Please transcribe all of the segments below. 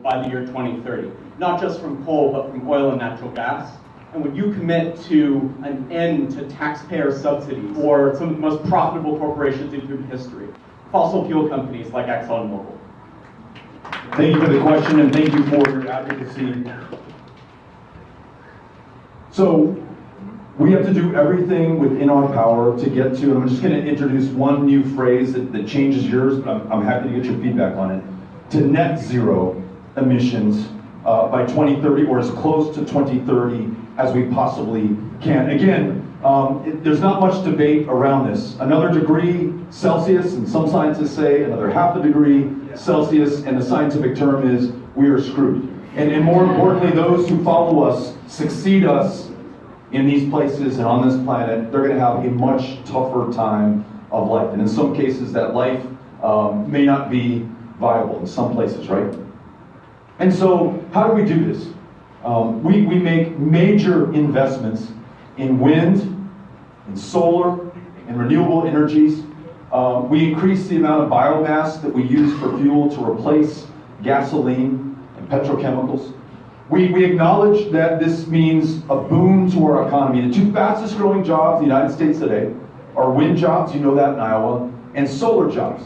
by the year 2030, not just from coal, but from oil and natural gas? And would you commit to an end to taxpayer subsidies for some of the most profitable corporations in human history, fossil fuel companies like ExxonMobil? Thank you for the question, and thank you for your advocacy. So, we have to do everything within our power to get to, and I'm just going to introduce one new phrase that changes yours, but I'm happy to get your feedback on it, to net zero emissions by 2030, or as close to 2030 as we possibly can. Again, there's not much debate around this. Another degree Celsius, and some scientists say another half a degree Celsius, and the scientific term is we are screwed. And more importantly, those who follow us, succeed us in these places and on this planet, they're going to have a much tougher time of life. And in some cases, that life may not be viable in some places, right? And so, how do we do this? We make major investments in wind, in solar, in renewable energies. We increase the amount of biomass that we use for fuel to replace gasoline and petrochemicals. We acknowledge that this means a boon to our economy. The two fastest growing jobs in the United States today are wind jobs, you know that in Iowa, and solar jobs.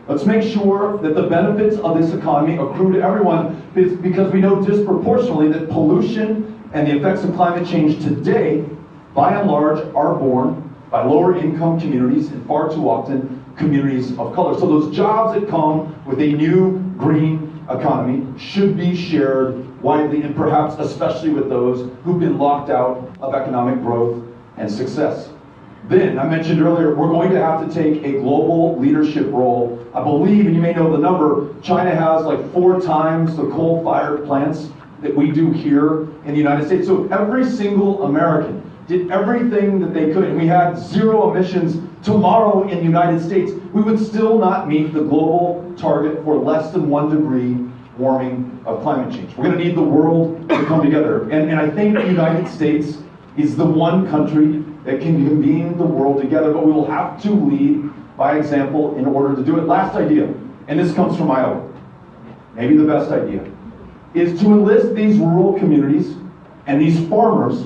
Let's make sure that the benefits of this economy accrue to everyone, because we know disproportionately that pollution and the effects of climate change today, by and large, are borne by lower income communities and far too often communities of color. So those jobs that come with a new green economy should be shared widely, and perhaps especially with those who've been locked out of economic growth and success. Then, I mentioned earlier, we're going to have to take a global leadership role. I believe, and you may know the number, China has like 4 times the coal-fired plants that we do here in the United States. So if every single American did everything that they could, and we had 0 emissions tomorrow in the United States, we would still not meet the global target for less than 1 degree warming of climate change. We're going to need the world to come together. And I think the United States is the one country that can convene the world together, but we will have to lead by example in order to do it. Last idea, and this comes from Iowa, maybe the best idea, is to enlist these rural communities and these farmers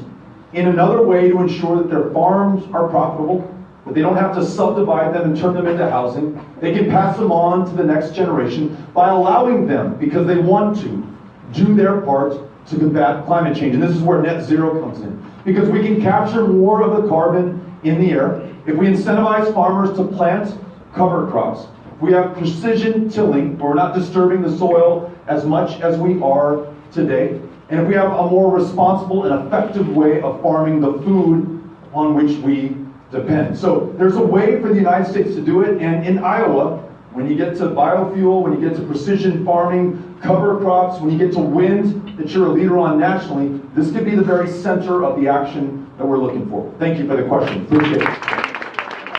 in another way to ensure that their farms are profitable, that they don't have to subdivide them and turn them into housing. They can pass them on to the next generation by allowing them, because they want to, do their part to combat climate change. And this is where net zero comes in. Because we can capture more of the carbon in the air if we incentivize farmers to plant cover crops. If we have precision tilling, where we're not disturbing the soil as much as we are today. And if we have a more responsible and effective way of farming the food on which we depend. So there's a way for the United States to do it, and in Iowa, when you get to biofuel, when you get to precision farming, cover crops, when you get to wind that you're a leader on nationally, this could be the very center of the action that we're looking for. Thank you for the question. Appreciate it.